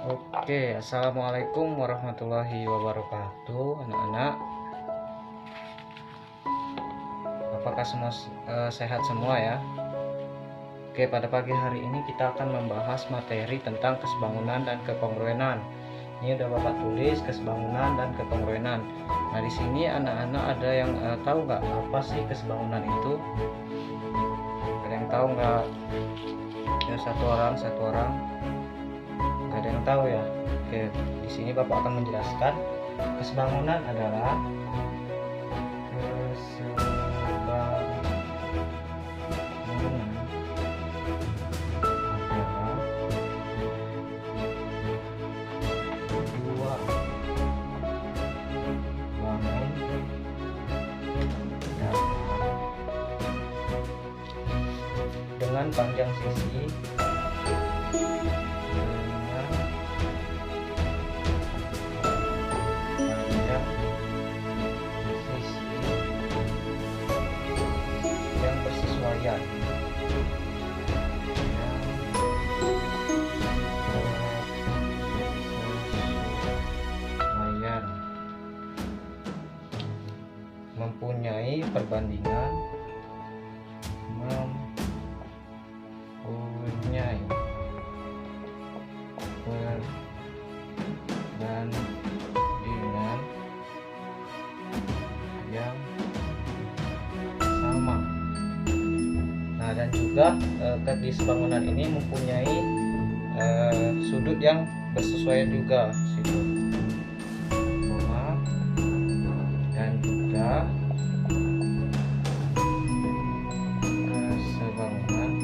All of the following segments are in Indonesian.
Oke, assalamualaikum warahmatullahi wabarakatuh, anak-anak. Apakah semua sehat semua ya? Oke, pada pagi hari ini kita akan membahas materi tentang kesebangunan dan kekongruenan. Ini udah Bapak tulis kesebangunan dan kekongruenan. Nah, di sini anak-anak ada yang tahu nggak apa sih kesebangunan itu? Ada yang tahu nggak? Ya, satu orang. Nggak ada yang tahu ya. Oke, di sini Bapak akan menjelaskan kesebangunan adalah dengan panjang sisi yang bersesuaian mempunyai perbandingan yang sama. Nah, dan juga kesebangunan ini mempunyai sudut yang bersesuaian juga situ. Dan juga kesebangunan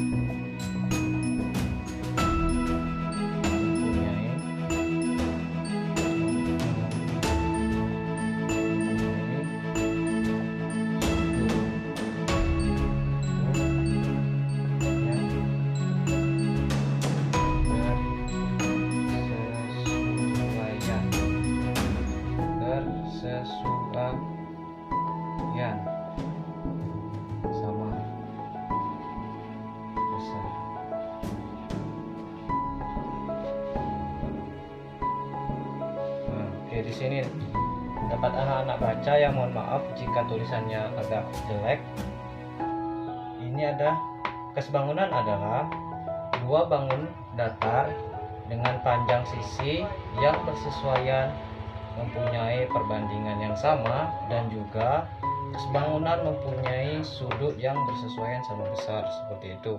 bersesuaian sama besar. Nah, oke, di sini dapat anak-anak baca, yang mohon maaf jika tulisannya agak jelek. Ini ada kesebangunan adalah dua bangun datar dengan panjang sisi yang bersesuaian, mempunyai perbandingan yang sama, dan juga kesebangunan mempunyai sudut yang bersesuaian sama besar, seperti itu.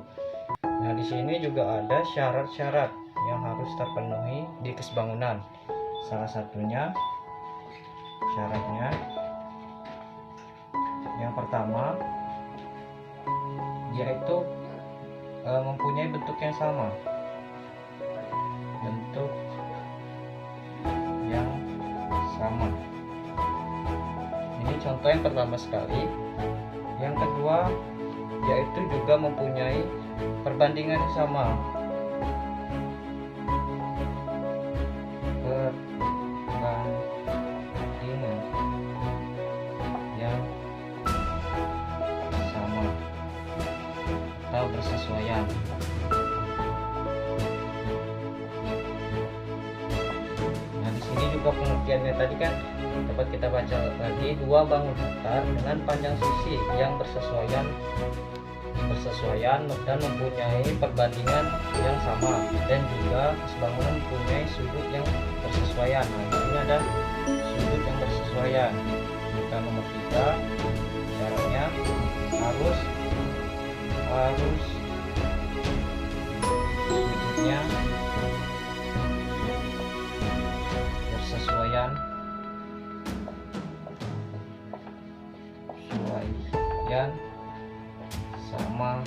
Nah, di sini juga ada syarat-syarat yang harus terpenuhi di kesebangunan. Salah satunya syaratnya yang pertama yaitu mempunyai bentuk yang sama. Bentuk yang sama. Ini contoh yang pertama sekali. Yang kedua yaitu juga mempunyai perbandingan yang sama. Perbandingan yang sama atau bersesuaian. Juga pengertiannya tadi kan dapat kita baca lagi, dua bangun datar dengan panjang sisi yang bersesuaian dan mempunyai perbandingan yang sama, dan juga kesebangunan mempunyai sudut yang bersesuaian. Nah, di sini ada sudut yang bersesuaian. Kita nomor 3 syaratnya harus sudutnya bersesuaian sama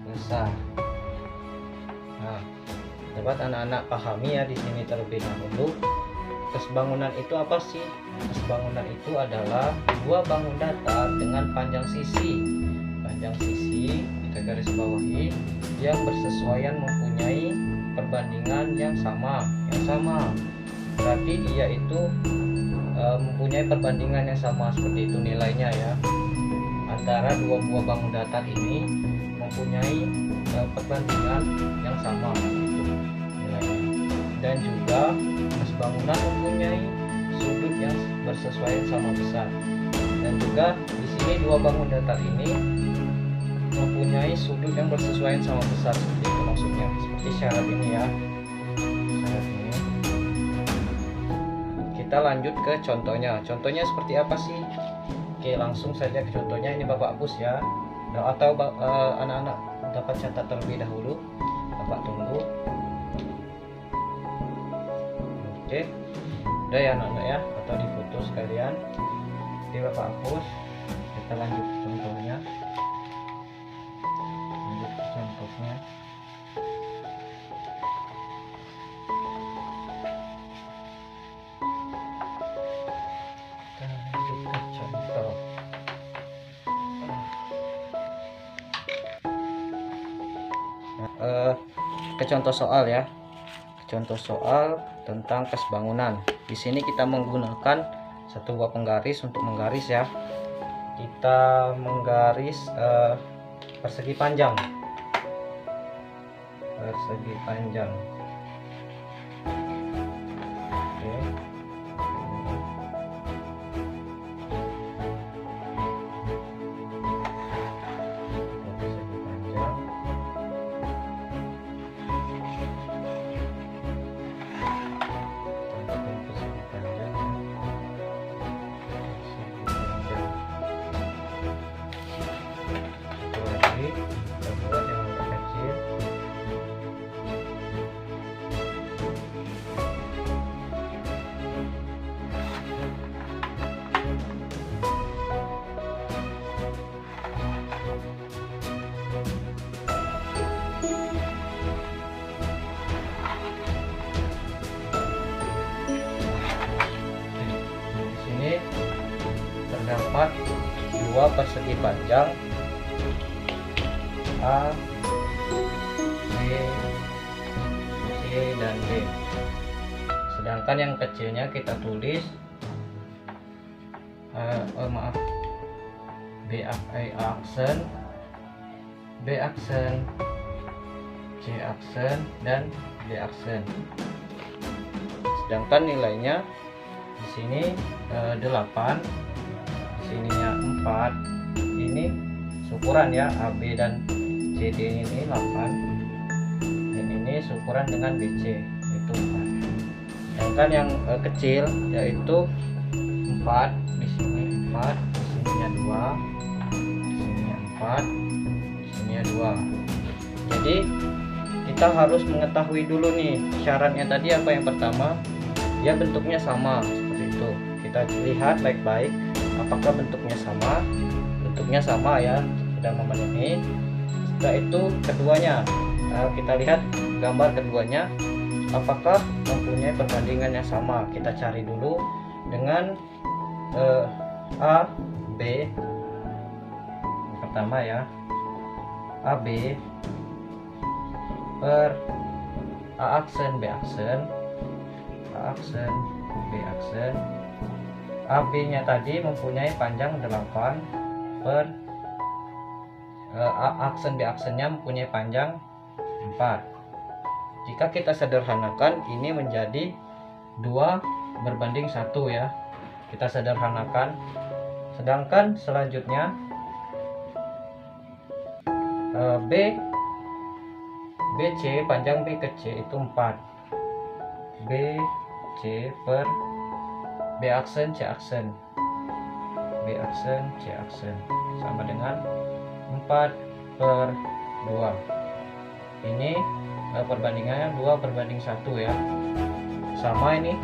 besar. Nah, dapat anak-anak pahami ya di sini terlebih dahulu. Kesebangunan itu apa sih? Kesebangunan itu adalah dua bangun datar dengan panjang sisi kita garis bawahi, yang bersesuaian, mempunyai perbandingan yang sama. Berarti dia itu mempunyai perbandingan yang sama, seperti itu nilainya ya. Antara dua buah bangun datar ini mempunyai perbandingan yang sama, gitu. nilainya. Dan juga kas bangunan mempunyai sudut yang bersesuaian sama besar. Dan juga di sini dua bangun datar ini mempunyai sudut yang bersesuaian sama besar, seperti itu maksudnya, seperti syarat ini ya. Syarat ini. Kita lanjut ke contohnya. Contohnya seperti apa sih? Oke, langsung saja ke contohnya. Ini Bapak hapus ya. Atau anak-anak dapat catat terlebih dahulu. Bapak tunggu. Oke. Udah ya anak-anak ya, atau difoto sekalian. Oke, Bapak hapus. Kita lanjut ke contohnya. Lanjut ke contohnya. Ke contoh soal ya. Contoh soal tentang kas bangunan. Di sini kita menggunakan satu buah penggaris untuk menggaris ya. Kita menggaris persegi panjang. Persegi panjang. Oke. Persegi panjang. Terdapat dua persegi panjang A, B, C, dan D. Sedangkan yang kecilnya kita tulis B aksen, C aksen, dan D aksen. Sedangkan nilainya di sini 8, di sininya 4. Ini syukuran ya, AB dan CD ini 8, dan ini syukuran dengan BC itu 4. Sedangkan yang kecil yaitu 4, di sini 4, di sininya 2, di sininya 4, di sininya 2. Jadi kita harus mengetahui dulu nih syaratnya tadi apa. Yang pertama, ya bentuknya sama seperti itu. Kita lihat baik-baik apakah bentuknya sama. Bentuknya sama ya, sudah memenuhi. Setelah itu keduanya, kita lihat gambar keduanya apakah mempunyai perbandingan yang sama. Kita cari dulu dengan A, B. Yang pertama ya, AB per A aksen, B aksen, A aksen, B aksen. AB nya tadi mempunyai panjang 8 per A aksen, B aksennya mempunyai panjang 4. Jika kita sederhanakan, ini menjadi 2 berbanding 1 ya. Kita sederhanakan. Sedangkan selanjutnya BC, panjang B ke C itu 4. BC per B aksen, C aksen, B aksen, C aksen sama dengan 4 per 2. Ini perbandingannya 2 berbanding 1 ya. Sama ini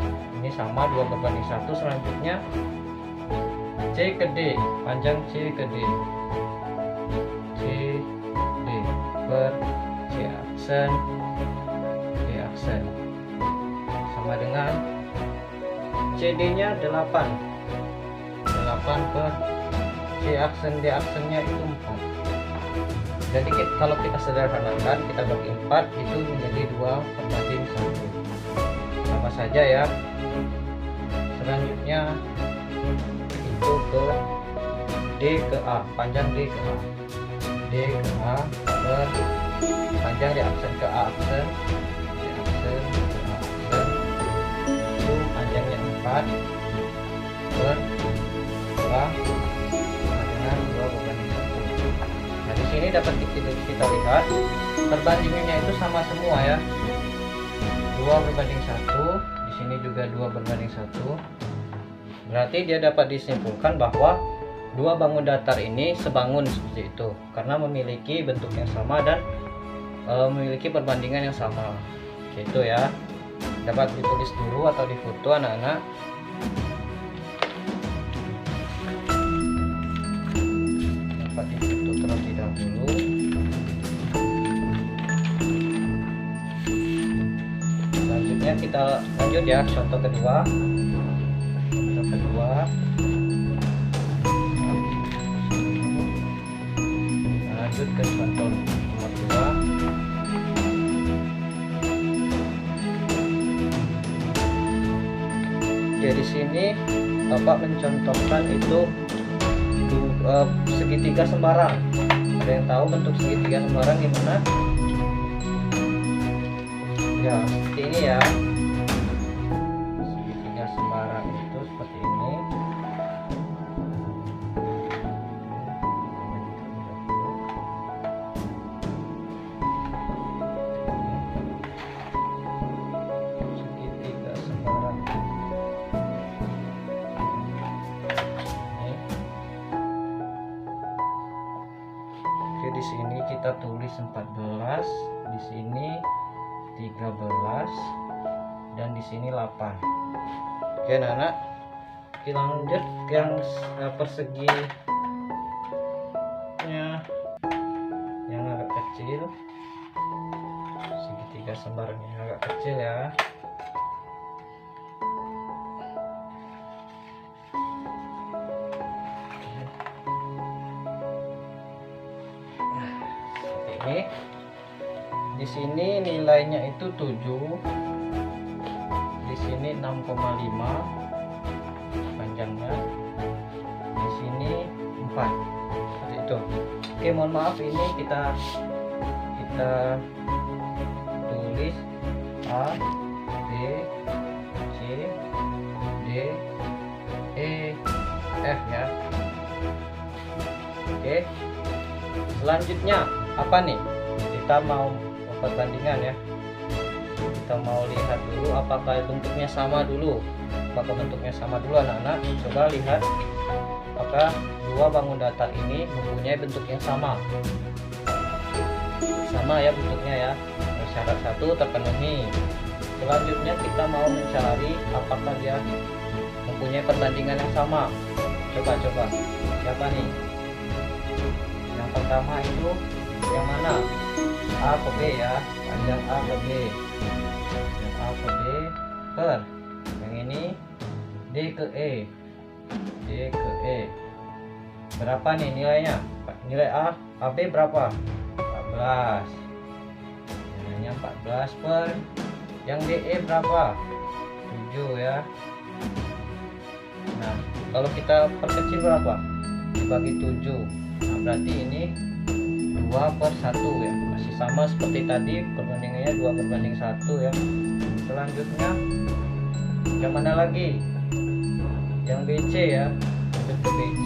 sama 2 berbanding 1. Selanjutnya C ke D, panjang C ke D, C D per C aksen, D aksen sama dengan CD nya 8 per C aksen, D aksennya itu 4. Jadi kalau kita sederhanakan, kita bagi 4 itu menjadi 2 berbanding 1. Sama saja ya. Selanjutnya itu ke D ke A, panjang D ke A, D ke A per panjang D aksen ke A aksen, D aksen per 2 dengan 2/1. Nah di sini dapat kita lihat perbandingannya itu sama semua ya, 2/1. Di sini juga 2/1. Berarti dia dapat disimpulkan bahwa dua bangun datar ini sebangun seperti itu karena memiliki bentuk yang sama dan memiliki perbandingan yang sama. Gitu ya. Dapat ditulis dulu atau difoto anak-anak. Dapat difoto terlebih dahulu. Selanjutnya kita lanjut ya, contoh kedua. Lanjut ke contoh nomor 2. Ya di sini Bapak mencontohkan itu segitiga sembarang. Ada yang tahu bentuk segitiga sembarang gimana? Ya seperti ini ya. Segitiga sembarang itu seperti ini. Segitiga sembarang. Oke, di sini kita tulis 14, di sini 13, dan di sini 8. Oke anak-anak, kita lanjut yang perseginya yang agak kecil, segitiga sembarangnya yang agak kecil ya. Di sini nilainya itu 7, di sini 6,5 panjangnya, di sini 4 seperti itu. Oke, mohon maaf ini kita tulis A, B, C, D, E, F ya. Oke, selanjutnya apa nih? Kita mau perbandingan ya, kita mau lihat dulu apakah bentuknya sama dulu. Apakah bentuknya sama dulu anak-anak? Coba lihat apakah dua bangun datar ini mempunyai bentuk yang sama ya bentuknya ya. Syarat 1 terpenuhi. Selanjutnya kita mau mencari apakah dia mempunyai perbandingan yang sama. Coba siapa nih? Yang pertama itu yang mana? A ke B ya, panjang A ke B, yang A ke B per yang ini D ke E, D ke E. Berapa nih nilainya? Nilai AB berapa? 14. Nilainya 14 per yang DE berapa? 7 ya. Nah, kalau kita perkecil berapa? Dibagi 7. Nah, berarti ini 2/1 ya, masih sama seperti tadi, perbandingannya 2/1 ya. Selanjutnya yang mana lagi? Yang BC ya, lanjut ke BC,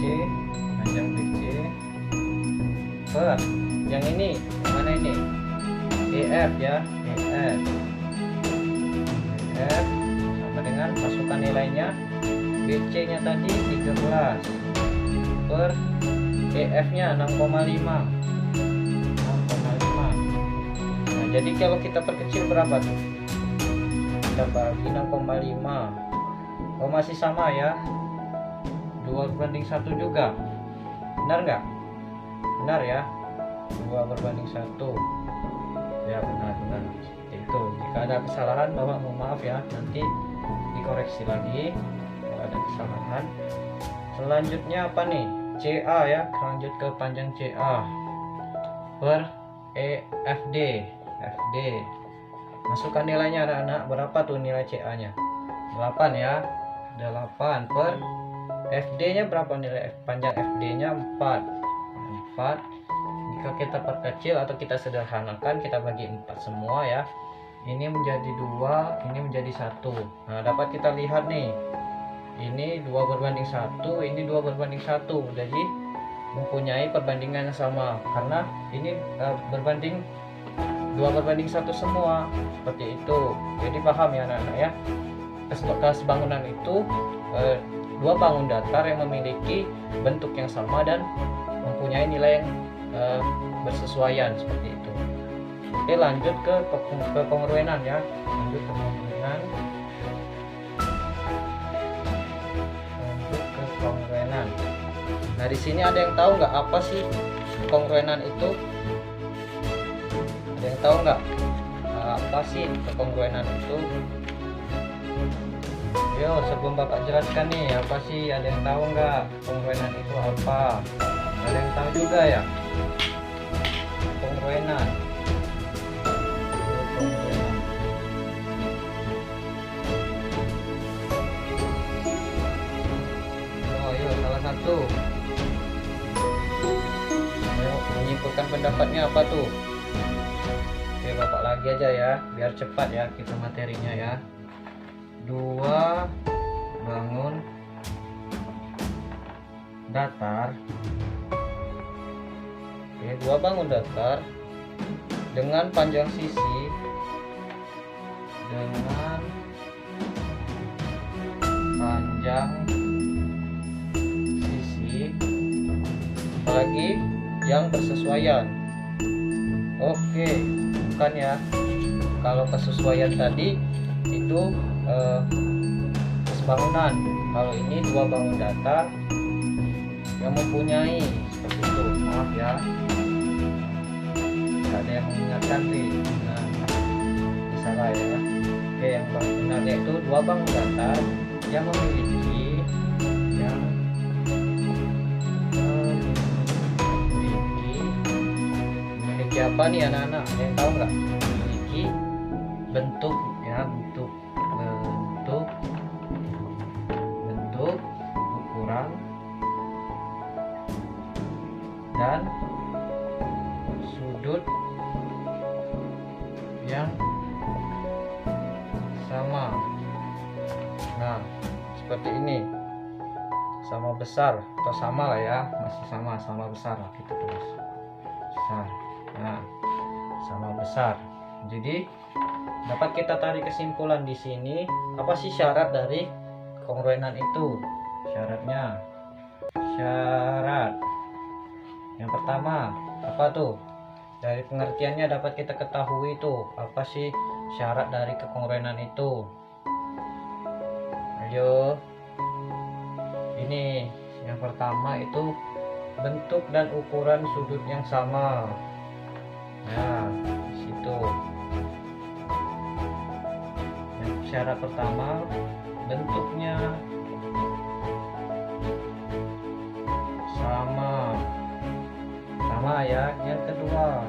panjang BC per yang ini, yang mana ini? EF ya, EF sama dengan masukkan nilainya. BC nya tadi 13 per EF nya 6,5. Nah, jadi kalau kita perkecil berapa tuh? Kita bagi 6,5. Oh, masih sama ya, 2/1 juga. Benar nggak? Benar ya, 2/1 ya, benar seperti itu. Jika ada kesalahan Bapak mohon maaf ya, nanti dikoreksi lagi kalau ada kesalahan. Selanjutnya apa nih? CA ya, lanjut ke panjang CA per FD. Masukkan nilainya anak-anak, berapa tuh nilai CA nya? 8 ya, 8 per FD nya berapa nilai panjang FD nya? 4. Jika kita perkecil atau kita sederhanakan, kita bagi 4 semua ya. Ini menjadi 2, ini menjadi 1. Nah, dapat kita lihat nih, ini 2:1, ini 2:1, jadi mempunyai perbandingan yang sama karena ini berbanding 2:1 semua, seperti itu. Jadi paham ya anak-anak ya, kesebangunan itu dua bangun datar yang memiliki bentuk yang sama dan mempunyai nilai yang bersesuaian, seperti itu. Oke, lanjut ke kekongruenan ya, lanjut ke kekongruenan. Nah, di sini ada yang tahu nggak apa sih kekongruenan itu? Ada yang tahu nggak apa sih kekongruenan itu? Yo, sebelum Bapak jelaskan nih, apa sih, ada yang tahu nggak kekongruenan itu apa? Ada yang tahu juga ya? Kekongruenan. Oh, yuk, salah satu. Menyimpulkan pendapatnya apa tuh? Oke, Bapak lagi aja ya, biar cepat ya kita materinya ya. 2 bangun datar. Oke, 2 bangun datar dengan panjang sisi apalagi yang bersesuaian. Oke, bukan ya, kalau kesesuaian tadi itu kesebangunan, kalau ini 2 bangun datar yang mempunyai, seperti itu. Maaf ya, nggak ada yang mengingatkan sih. Nah, ini salah ya. Oke, yang benarnya itu 2 bangun datar yang memiliki apa nih anak-anak, ada yang tahu nggak? Memiliki bentuk ya, bentuk ukuran dan sudut yang sama. Nah, seperti ini, sama besar atau sama lah ya, masih sama besar lah kita tulis besar. Nah, sama besar. Jadi dapat kita tarik kesimpulan di sini, apa sih syarat dari kekongruenan itu? Syarat yang pertama apa tuh? Dari pengertiannya dapat kita ketahui itu apa sih syarat dari kekongruenan itu? Ayo, ini yang pertama itu bentuk dan ukuran sudut yang sama. Nah, di situ. Yang syarat pertama, bentuknya sama ya. Yang kedua,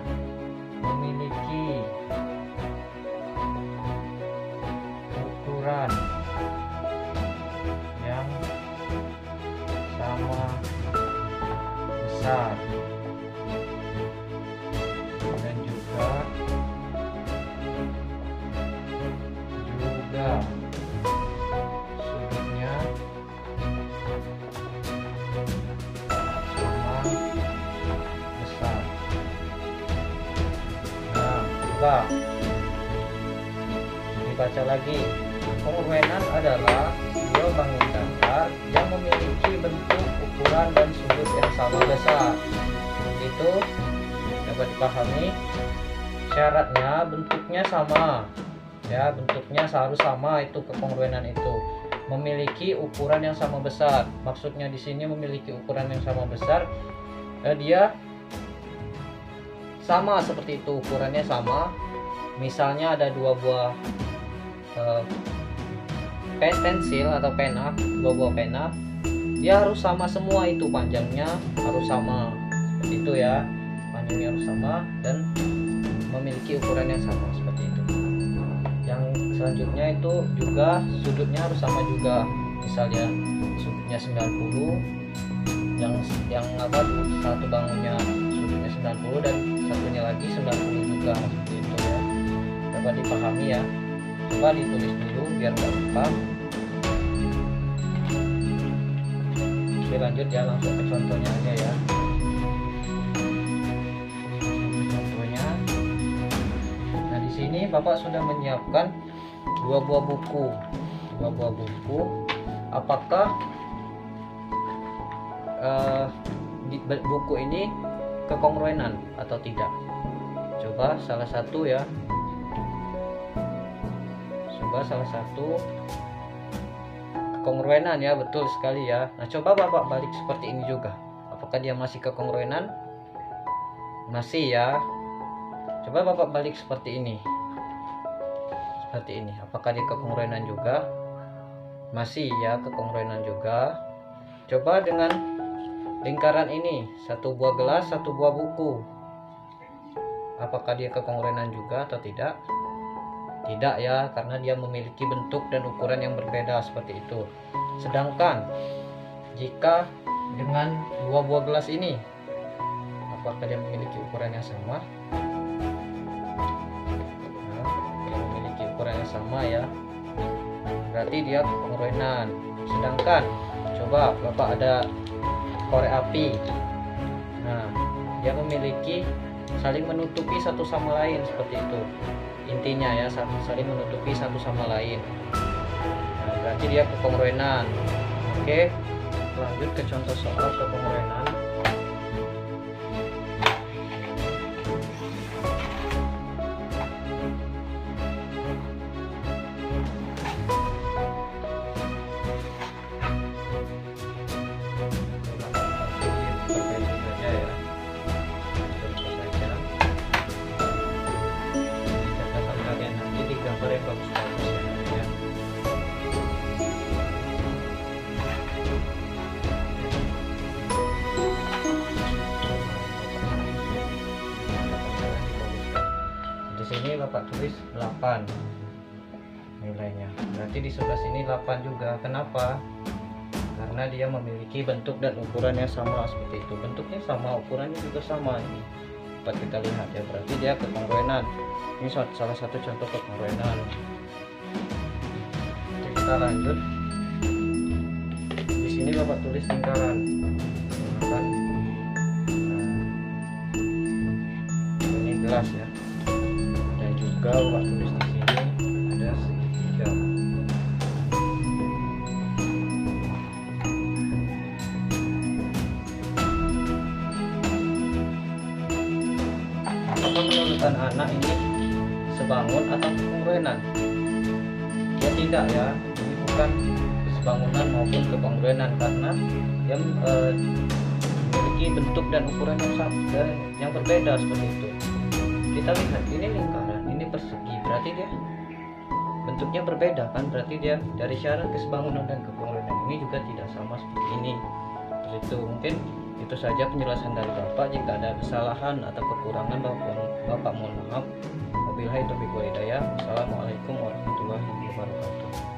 memiliki ukuran yang sama besar. Sudutnya sama besar. Nah, coba dibaca lagi. Kekongruenan adalah 2 bangun datar yang memiliki bentuk, ukuran, dan sudut yang sama besar. Itu dapat dipahami. Syaratnya bentuknya sama ya, bentuknya harus sama, itu kekongruenan itu. Memiliki ukuran yang sama besar, maksudnya di sini memiliki ukuran yang sama besar, dia sama seperti itu, ukurannya sama. Misalnya ada 2 buah pensil atau pena, 2 buah pena, dia harus sama semua, itu panjangnya harus sama, seperti itu ya, panjangnya harus sama dan memiliki ukuran yang sama, seperti itu. Yang selanjutnya itu juga sudutnya harus sama juga, misalnya sudutnya 90, yang apa tuh, satu bangunnya sudutnya 90 dan satunya lagi 90 juga, seperti itu ya. Dapat dipahami ya, coba ditulis dulu biar nggak lupa. lebih lanjut ya, langsung ke contohnya aja ya. Contohnya, nah di sini Bapak sudah menyiapkan dua buah buku. Apakah buku ini kekongruenan atau tidak? Coba salah satu ya. Coba salah satu kekongruenan ya, betul sekali ya. Nah, coba Bapak balik seperti ini juga. Apakah dia masih kekongruenan? Masih ya. Coba Bapak balik seperti ini. Seperti ini. Apakah dia kekongruenan juga? Masih ya, kekongruenan juga. Coba dengan lingkaran ini, satu buah gelas, satu buah buku. Apakah dia kekongruenan juga atau tidak? Tidak ya, karena dia memiliki bentuk dan ukuran yang berbeda seperti itu. Sedangkan jika dengan dua buah gelas ini, apakah dia memiliki ukuran yang sama? Nah, dia memiliki ukuran yang sama ya, berarti dia kekongruenan. Sedangkan coba Bapak ada korek api, nah dia memiliki saling menutupi satu sama lain seperti itu. Intinya ya, saling menutupi satu sama lain. Nah, berarti dia kekongruenan. Oke, lanjut ke contoh soal kekongruenan. Di sini Bapak tulis 8 nilainya, berarti di sebelah sini 8 juga. Kenapa? Karena dia memiliki bentuk dan ukuran yang sama seperti itu. Bentuknya sama, ukurannya juga sama. Ini dapat kita lihat ya, berarti dia kekongruenan. Ini salah satu contoh kekongruenan. Oke, kita lanjut. Di sini Bapak tulis lingkaran. Nah, ini gelas ya. Dan juga Bapak tulis di sini ada segitiga. Apakah menurut anak ini sebangun atau kekongruenan? Ya tidak ya, ini bukan sebangunan maupun kekongruenan, karena dia memiliki bentuk dan ukuran yang berbeda seperti itu. Kita lihat, ini lingkaran, ini persegi, berarti dia bentuknya berbeda kan, berarti dia dari syarat kesebangunan dan kekongruenan ini juga tidak sama seperti ini. Seperti itu. Mungkin itu saja penjelasan dari Bapak. Jika ada kesalahan atau kekurangan, Bapak mohon maaf. Wabillahi taufiq wal hidayah. Assalamualaikum warahmatullahi wabarakatuh.